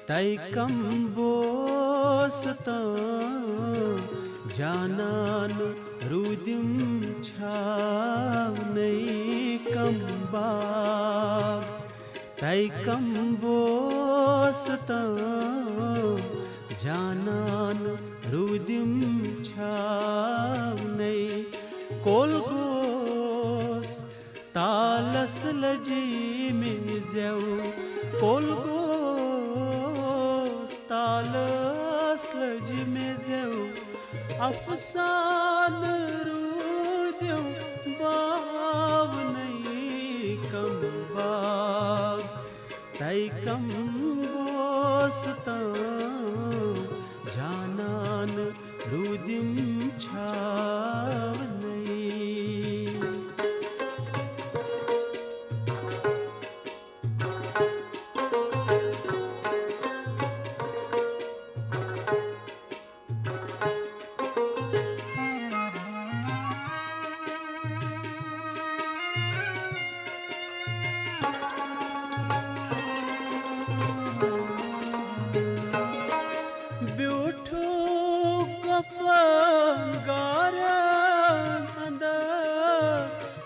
तैकम बोसता जानन रुदिम छावनैकम बाग तैकम बोसता जानन रुदिम छावनै कोलगोस तालस लजी में ज़ेव कोलगोस तालस लजी में ज़ेव अफसान रुद्यम बावनैकम बाग तैकम बोसता जानन रुदिम छावनै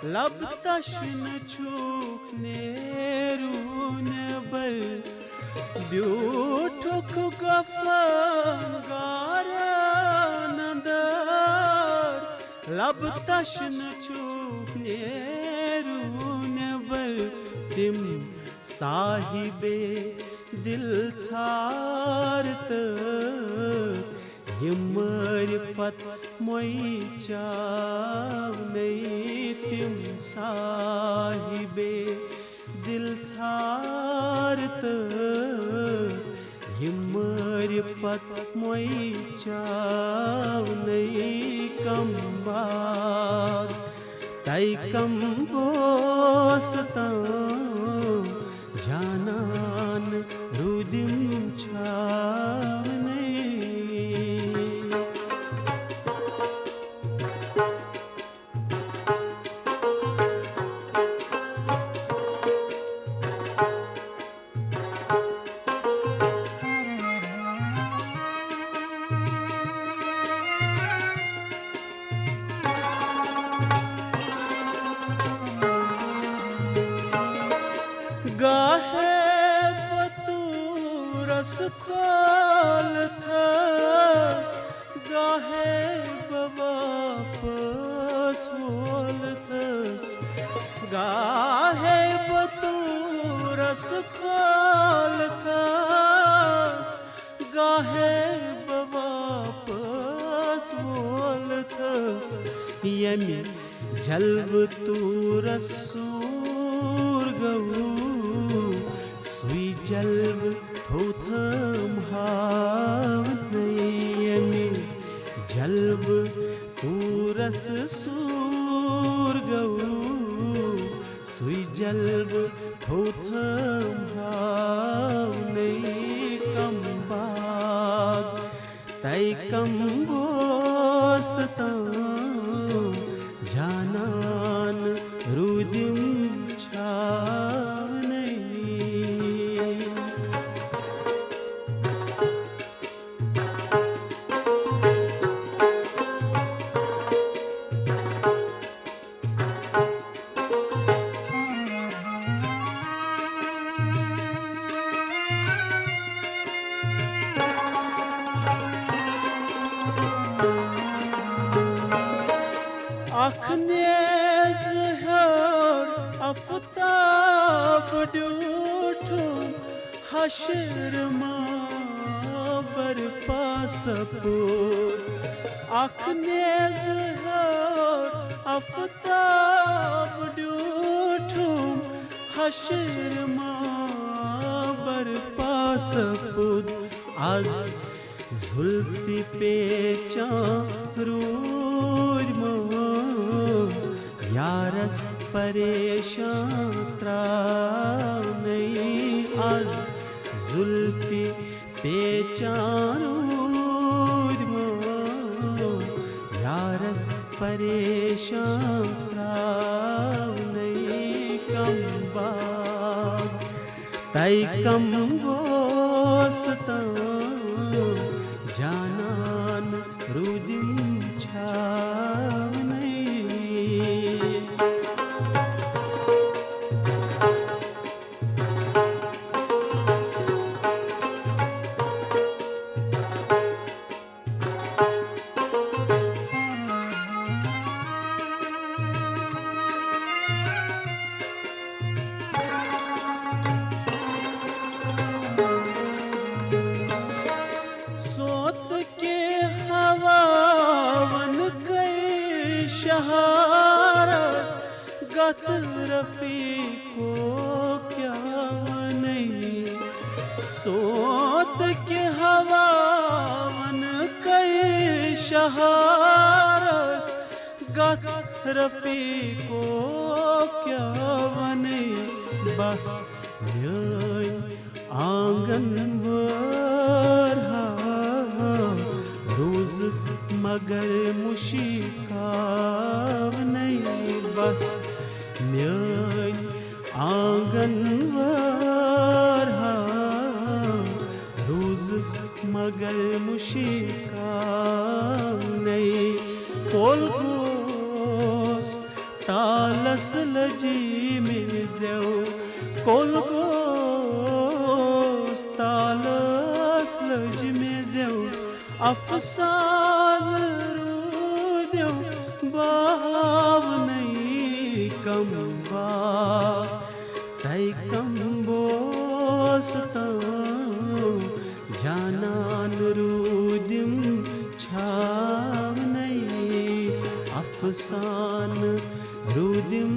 लब तशन छूकने रूने बल ब्यूठुक गफन गारनंदर लब तशन छूकने रूने बल तिम साहिबे दिल छारत हिमरफत मोई चावनै तिम साहिबे दिल छारत हिमरफत मोई चावनै कम बाग तैकम बोसता जानन रुदिम छावनै गाहे बतूरस खोल थस गाहे बवापस बोल थस गाहे बतूरस खोल थस गाहे बवापस बोल थस यमी जल्ब तूरस सूर गऊ सुई जल्ब थोथम हावनैयमी जल्ब तूरस सूर गऊ सुई जल्ब थोथम हावनैकम बाग तैकम बोसता जानन रुदिम छावनै अखने ज़हर अफ्ताब डूठू हशर बरपा सपूर अखने ज़हर अफ्ताब डूठू हशर बरपा सपूर आज जुल्फी पेचा रूद यारस परेशान त्रावनै आज जुल्फी पेचारूद यारस परेशान त्रावनै कम बाग तैकम जानन रुदिम छावनै शहारस गत रफीको क्या नहीं सोत के हवावन कई शहारस गत रफीको क्या नहीं बस न्याय आंगन मगर मुशिकाव नहीं बस म्यान आंगन रोज मगर मुशिकाव नहीं कोलगोस तालस लजी में ज़ेव कोलगोस तालस लजी में ज़ेव अफसान रूद्यो बाव नहीं कम बा तय कम बोसता जानन रूदिम छाव नहीं अफसान रूदिम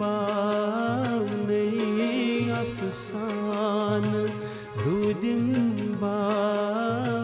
बाव नहीं अफसान रूदिम बाव